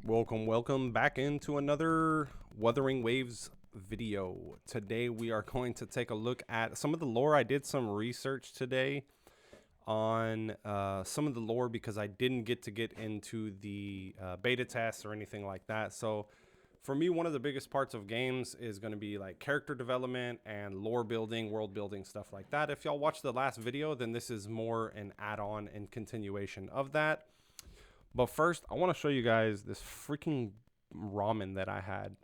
Welcome back into another Wuthering Waves video. Today we are going to take a look at some of the lore. I did some research today on some of the lore because I didn't get into the beta test or anything like that. So for me, one of the biggest parts of games is going to be like character development and lore building, world building, stuff like that. If y'all watched the last video, then this is more an add-on and continuation of that. But first, I want to show you guys this freaking ramen that I had.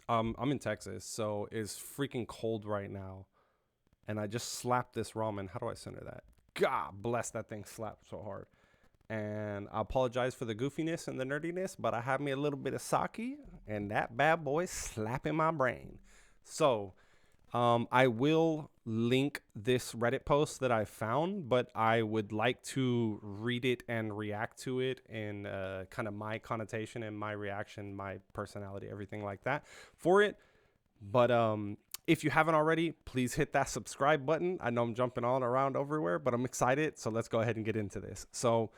I'm in Texas, so it's freaking cold right now. And I just slapped this ramen. How do I center that? God bless, that thing slapped so hard. And I apologize for the goofiness and the nerdiness, but I have me a little bit of sake, and that bad boy slapping my brain. So I will link this Reddit post that I found, but I would like to read it and react to it in kind of my connotation and my reaction, my personality, everything like that for it. But if you haven't already, please hit that subscribe button. I know I'm jumping all around everywhere, but I'm excited. So let's go ahead and get into this. So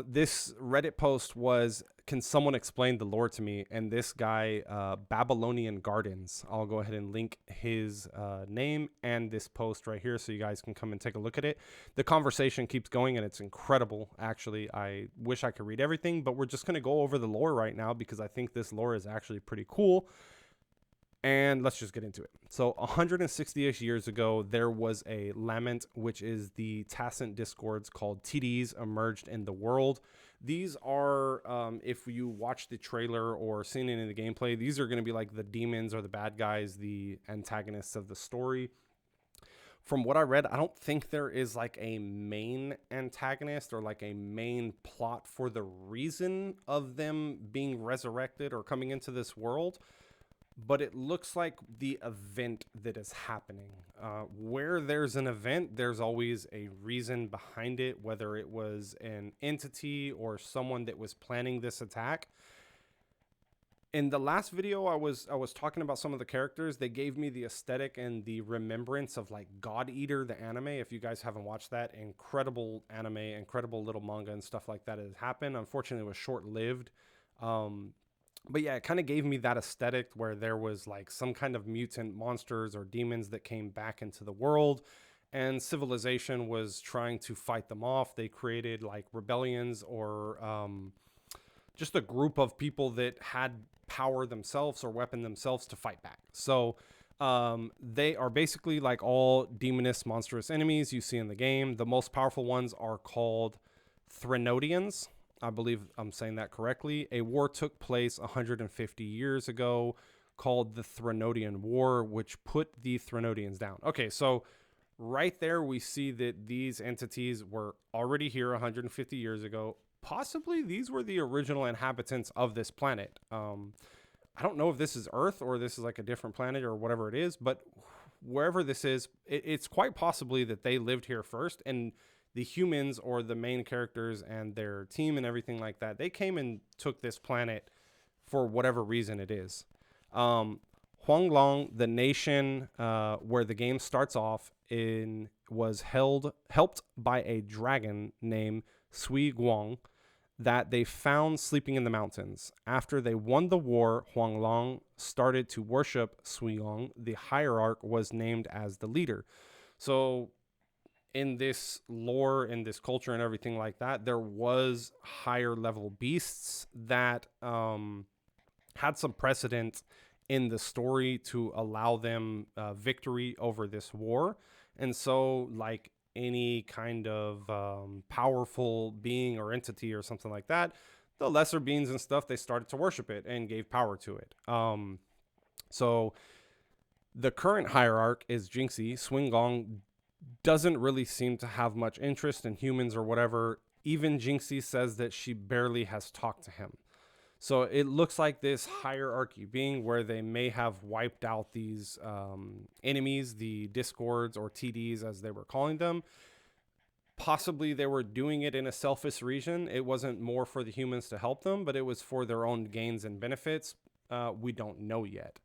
this Reddit post was, can someone explain the lore to me? And this guy, Babylonian Gardens, I'll go ahead and link his name and this post right here so you guys can come and take a look at it. The conversation keeps going and it's incredible. Actually, I wish I could read everything, but we're just going to go over the lore right now because I think this lore is actually pretty cool. And let's just get into it. So 160-ish years ago, there was a lament, which is the Tacent discords called TDs, emerged in the world. These are, if you watch the trailer or seen it in the gameplay, these are going to be like the demons or the bad guys, the antagonists of the story. From what I read, I don't think there is like a main antagonist or like a main plot for the reason of them being resurrected or coming into this world. But it looks like the event that is happening. Where there's an event, there's always a reason behind it, whether it was an entity or someone that was planning this attack. In the last video, I was talking about some of the characters. They gave me the aesthetic and the remembrance of like God Eater, the anime. If you guys haven't watched that, incredible anime, incredible little manga and stuff like that has happened. Unfortunately, it was short-lived. But yeah, it kind of gave me that aesthetic where there was like some kind of mutant monsters or demons that came back into the world and civilization was trying to fight them off. They created like rebellions or just a group of people that had power themselves or weapon themselves to fight back. So they are basically like all demonous, monstrous enemies you see in the game. The most powerful ones are called Threnodians. I believe I'm saying that correctly. A war took place 150 years ago called the Threnodian War, which put the Threnodians down. Okay, so right there we see that these entities were already here 150 years ago. Possibly these were the original inhabitants of this planet. I don't know if this is Earth or this is like a different planet or whatever it is, but wherever this is, it's quite possibly that they lived here first, and the humans or the main characters and their team and everything like that, they came and took this planet for whatever reason it is. Huanglong, the nation where the game starts off in, was helped by a dragon named Sui Guang that they found sleeping in the mountains. After they won the war, Huanglong started to worship Sui Guang. The hierarch was named as the leader. So in this lore, in this culture and everything like that, there was higher level beasts that had some precedent in the story to allow them victory over this war. And so like any kind of powerful being or entity or something like that, the lesser beings and stuff, they started to worship it and gave power to it. So the current hierarch is Jinxie. Swingong doesn't really seem to have much interest in humans or whatever. Even Jinxie says that she barely has talked to him. So it looks like this hierarchy being where they may have wiped out these enemies, the discords or TDs as they were calling them. Possibly they were doing it in a selfish reason. It wasn't more for the humans to help them, but it was for their own gains and benefits. We don't know yet.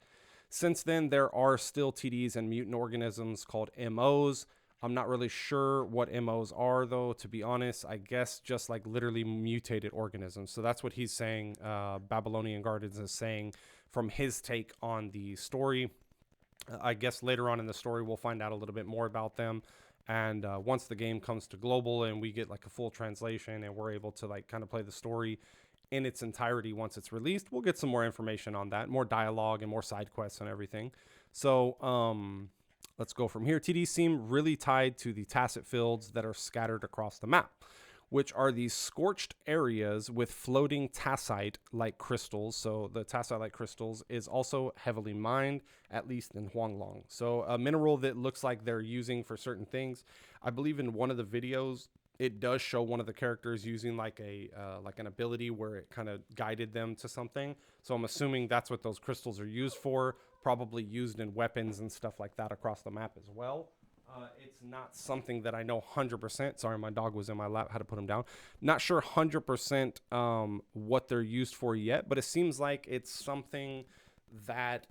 Since then, there are still TDs and mutant organisms called MOs. I'm not really sure what MOs are, though, to be honest. I guess just like literally mutated organisms. So that's what he's saying. Babylonian Gardens is saying from his take on the story. I guess later on in the story, we'll find out a little bit more about them. And once the game comes to global and we get like a full translation and we're able to like kind of play the story in its entirety once it's released, we'll get some more information on that, more dialogue and more side quests and everything. So, let's go from here. TDs seem really tied to the tacit fields that are scattered across the map, which are these scorched areas with floating tacite-like crystals. So the tacite-like crystals is also heavily mined, at least in Huanglong. So a mineral that looks like they're using for certain things. I believe in one of the videos, it does show one of the characters using like an ability where it kind of guided them to something. So I'm assuming that's what those crystals are used for, probably used in weapons and stuff like that across the map as well. It's not something that I know 100%. Sorry, my dog was in my lap. Had to put him down. Not sure 100% what they're used for yet, but it seems like it's something that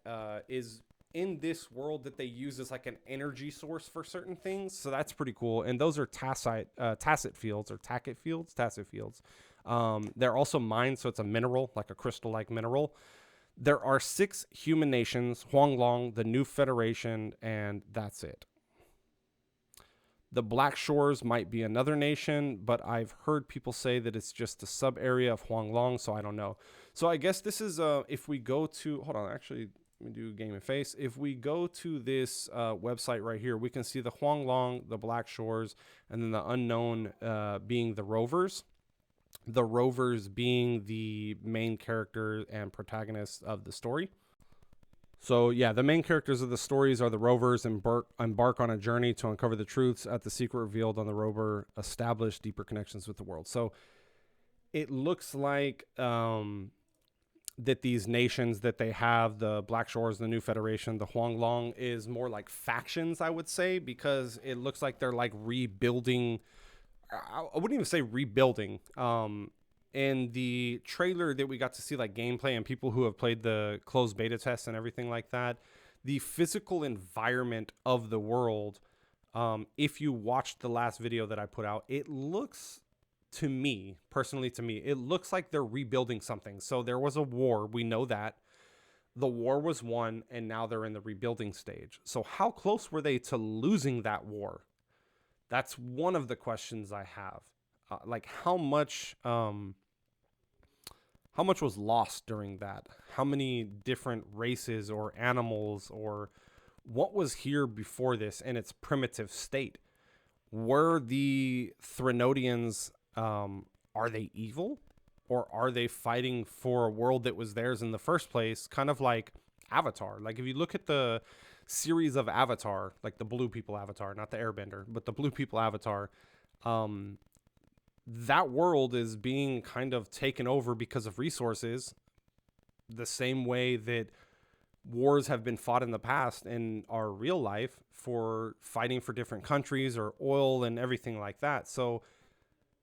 is in this world that they use as like an energy source for certain things. So that's pretty cool. And those are tacit fields or tacit fields, tacit fields. They're also mined, so it's a mineral, like a crystal-like mineral. There are 6 human nations: Huanglong, the New Federation, and that's it. The Black Shores might be another nation, but I've heard people say that it's just a sub area of Huanglong, so I don't know. So I guess this is if we go to, hold on, actually, let me do game and face. If we go to this website right here, we can see the Huanglong, the Black Shores, and then the unknown being the Rovers. The Rovers being the main character and protagonist of the story. So yeah, the main characters of the stories are the Rovers embark on a journey to uncover the truths at the secret revealed on the rover, establish deeper connections with the world. So it looks like that these nations that they have, the Black Shores, the New Federation, the Huanglong, is more like factions, I would say, because it looks like they're like rebuilding. I wouldn't even say rebuilding. In the trailer that we got to see like gameplay and people who have played the closed beta tests and everything like that, the physical environment of the world, if you watched the last video that I put out, it looks to me, personally to me, it looks like they're rebuilding something. So there was a war, we know that. The war was won, and now they're in the rebuilding stage. So how close were they to losing that war? That's one of the questions I have. Like how much was lost during that? How many different races or animals or what was here before this in its primitive state? Were the Threnodians, are they evil? Or are they fighting for a world that was theirs in the first place? Kind of like Avatar. Like if you look at the series of Avatar, like the Blue People Avatar, not the Airbender, but the Blue People Avatar, that world is being kind of taken over because of resources, the same way that wars have been fought in the past in our real life for fighting for different countries or oil and everything like that. So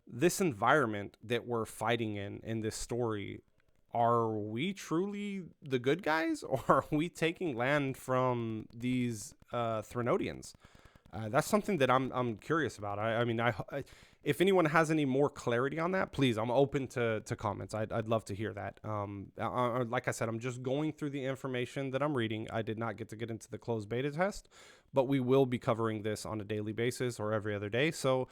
this environment that we're fighting in this story, are we truly the good guys, or are we taking land from these Threnodians? That's something that I'm curious about. I mean, if anyone has any more clarity on that, please, I'm open to comments. I'd love to hear that. Like I said, I'm just going through the information that I'm reading. I did not get into the closed beta test, but we will be covering this on a daily basis or every other day. So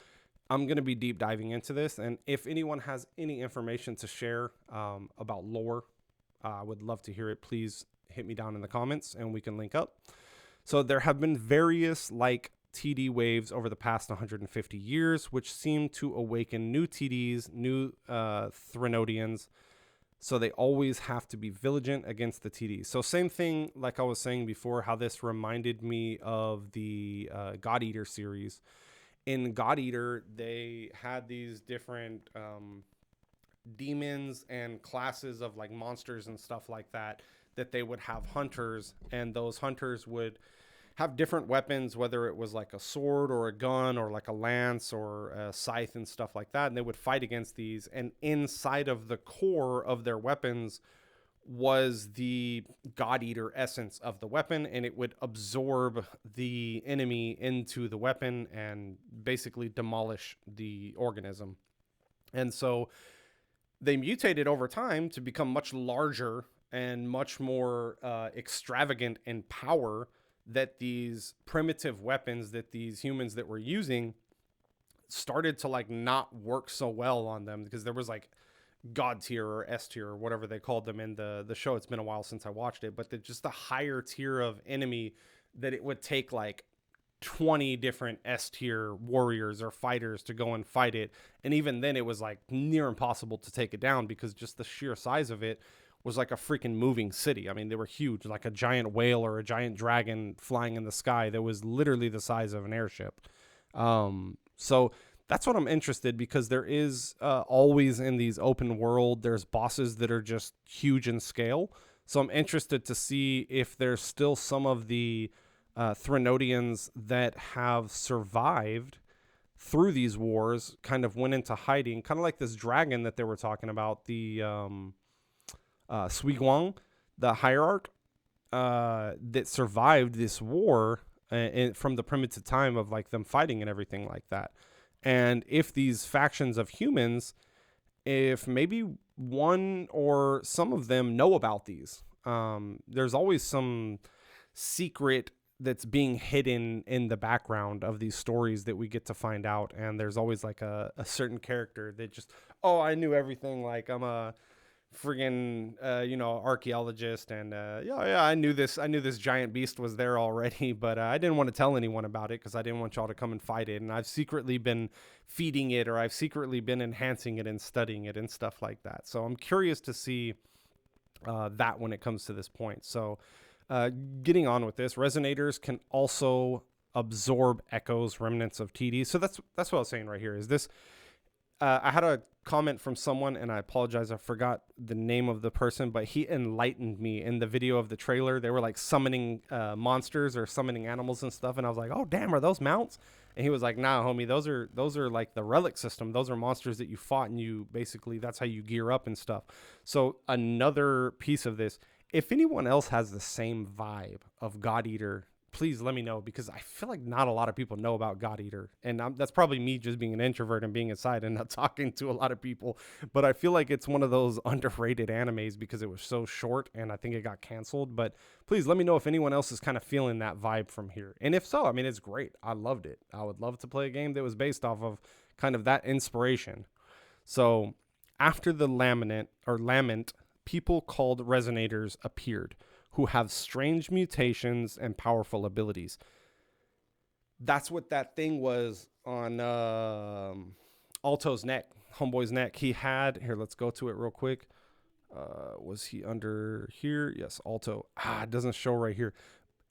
I'm going to be deep diving into this. And if anyone has any information to share about lore, I would love to hear it. Please hit me down in the comments and we can link up. So there have been various like TD waves over the past 150 years, which seem to awaken new TDs, new Threnodians. So they always have to be vigilant against the TDs. So same thing, like I was saying before, how this reminded me of the God Eater series. In God Eater, they had these different demons and classes of like monsters and stuff like that, that they would have hunters, and those hunters would have different weapons, whether it was like a sword or a gun or like a lance or a scythe and stuff like that. And they would fight against these. And inside of the core of their weapons was the God Eater essence of the weapon, and it would absorb the enemy into the weapon and basically demolish the organism. And so they mutated over time to become much larger and much more extravagant in power, that these primitive weapons that these humans that were using started to like not work so well on them, because there was like God tier or S tier or whatever they called them in the show. It's been a while since I watched it, but just the higher tier of enemy, that it would take like 20 different S tier warriors or fighters to go and fight it. And even then it was like near impossible to take it down, because just the sheer size of it was like a freaking moving city. I mean, they were huge, like a giant whale or a giant dragon flying in the sky that was literally the size of an airship. So that's what I'm interested, because there is always in these open world, there's bosses that are just huge in scale. So I'm interested to see if there's still some of the Threnodians that have survived through these wars, kind of went into hiding, kind of like this dragon that they were talking about, the Suiguang, the hierarch, that survived this war from the primitive time of like them fighting and everything like that. And if these factions of humans, if maybe one or some of them know about these, there's always some secret that's being hidden in the background of these stories that we get to find out. And there's always like a certain character that just, oh, I knew everything. Like I'm a friggin' archaeologist, and yeah, I knew this giant beast was there already, but I didn't want to tell anyone about it because I didn't want y'all to come and fight it, and I've secretly been feeding it, or I've secretly been enhancing it and studying it and stuff like that. So I'm curious to see that when it comes to this point. So getting on with this, resonators can also absorb echoes, remnants of TD. So that's what I was saying right here. Is this I had a comment from someone, and I apologize, I forgot the name of the person, but he enlightened me in the video of the trailer. They were like summoning monsters or summoning animals and stuff, and I was like, oh damn, are those mounts? And he was like, nah homie, those are like the relic system. Those are monsters that you fought, and you basically, that's how you gear up and stuff. So another piece of this, if anyone else has the same vibe of God Eater, please let me know, because I feel like not a lot of people know about God Eater, and that's probably me just being an introvert and being inside and not talking to a lot of people. But I feel like it's one of those underrated animes because it was so short, and I think it got canceled. But please let me know if anyone else is kind of feeling that vibe from here, and if so, I mean, it's great. I loved it. I would love to play a game that was based off of kind of that inspiration. So after the lament, people called resonators appeared, who have strange mutations and powerful abilities. That's what that thing was on Alto's neck, homeboy's neck. He had, here, let's go to it real quick. Was he under here? Yes, Alto. It doesn't show right here.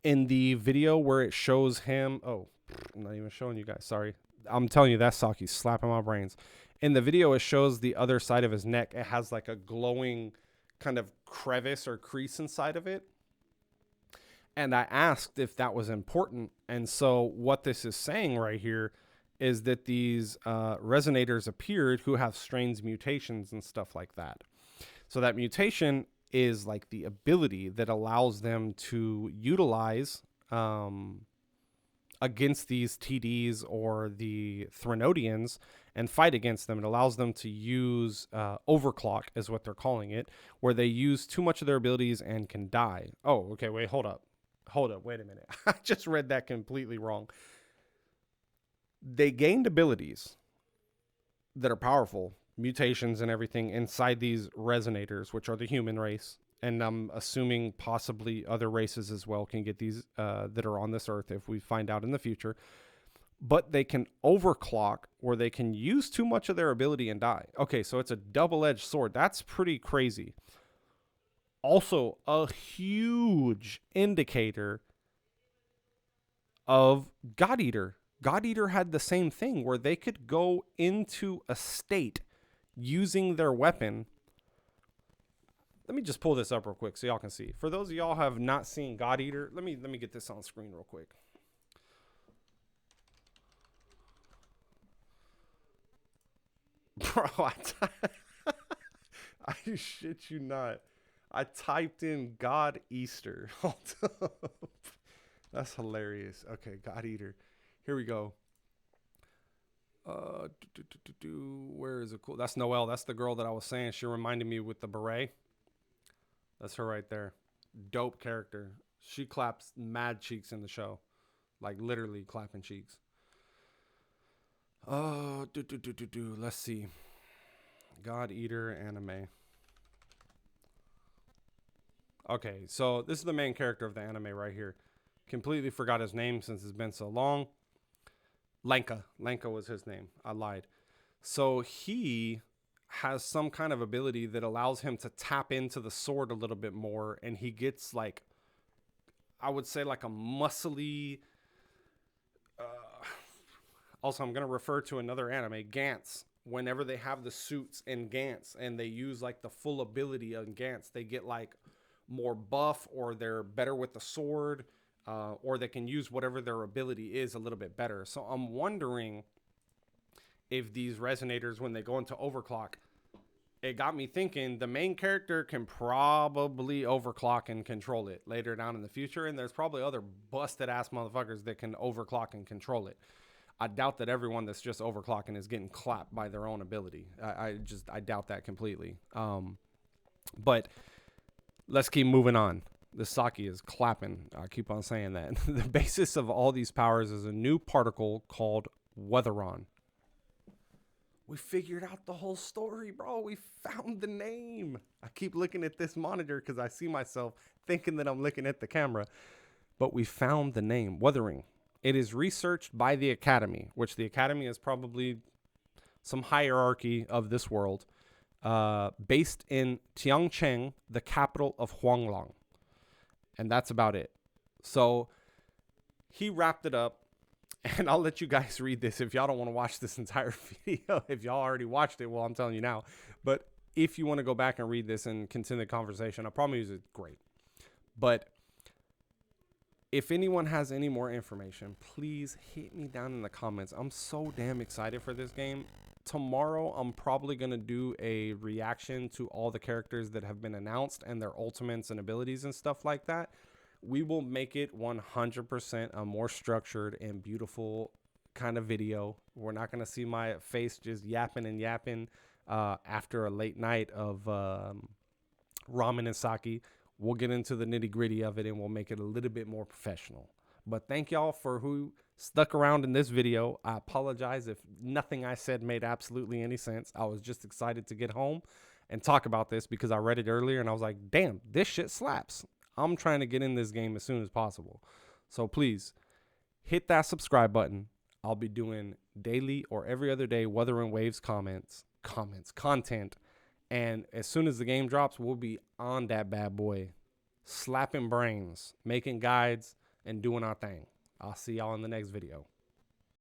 In the video where it shows him, oh, I'm not even showing you guys, sorry. I'm telling you, that Saki's slapping my brains. In the video, it shows the other side of his neck. It has like a glowing kind of crevice or crease inside of it. And I asked if that was important. And so what this is saying right here is that these resonators appeared who have strange mutations and stuff like that. So that mutation is like the ability that allows them to utilize against these TDs or the Threnodians and fight against them. It allows them to use overclock is what they're calling it, where they use too much of their abilities and can die. Oh, okay, wait, hold up, wait a minute. I just read that completely wrong. They gained abilities that are powerful, mutations and everything inside these resonators, which are the human race. And I'm assuming possibly other races as well can get these that are on this earth if we find out in the future. But they can overclock, or they can use too much of their ability and die. Okay, so it's a double-edged sword. That's pretty crazy. Also, a huge indicator of God Eater. God Eater had the same thing where they could go into a state using their weapon. Let me just pull this up real quick so y'all can see. For those of y'all who have not seen God Eater, let me get this on screen real quick. Bro, I shit you not. I typed in God Easter. That's hilarious. Okay, God Eater. Here we go. Where is it? Cool. That's Noelle. That's the girl that I was saying. She reminded me with the beret. That's her right there. Dope character. She claps mad cheeks in the show, like literally clapping cheeks. Let's see. God Eater anime. Okay, so this is the main character of the anime right here. Completely forgot his name since it's been so long. Lenka. Lenka was his name. I lied. So he has some kind of ability that allows him to tap into the sword a little bit more, and he gets like, I would say like a muscly. Also, I'm going to refer to another anime, Gantz. Whenever they have the suits in Gantz and they use like the full ability on Gantz, they get like more buff, or they're better with the sword, or they can use whatever their ability is a little bit better. So I'm wondering if these resonators, when they go into overclock, it got me thinking the main character can probably overclock and control it later down in the future. And there's probably other busted ass motherfuckers that can overclock and control it. I doubt that everyone that's just overclocking is getting clapped by their own ability. I doubt that completely. But let's keep moving on. The Saki is clapping. I keep on saying that. The basis of all these powers is a new particle called Wuthering. We figured out the whole story, bro. We found the name. I keep looking at this monitor because I see myself thinking that I'm looking at the camera. But we found the name, Wuthering. It is researched by the Academy, which the Academy is probably some hierarchy of this world, based in Tiancheng, the capital of Huanglang. And that's about it. So he wrapped it up, and I'll let you guys read this if y'all don't want to watch this entire video. If y'all already watched it, well, I'm telling you now. But if you want to go back and read this and continue the conversation, I promise it's great. But if anyone has any more information, please hit me down in the comments. I'm so damn excited for this game. Tomorrow, I'm probably going to do a reaction to all the characters that have been announced and their ultimates and abilities and stuff like that. We will make it 100% a more structured and beautiful kind of video. We're not going to see my face just yapping and yapping after a late night of ramen and sake. We'll get into the nitty gritty of it and we'll make it a little bit more professional. But thank y'all for who stuck around in this video. I apologize if nothing I said made absolutely any sense. I was just excited to get home and talk about this because I read it earlier and I was like, damn, this shit slaps. I'm trying to get in this game as soon as possible. So please hit that subscribe button. I'll be doing daily or every other day Wuthering Waves content. And as soon as the game drops, we'll be on that bad boy, slapping brains, making guides, and doing our thing. I'll see y'all in the next video.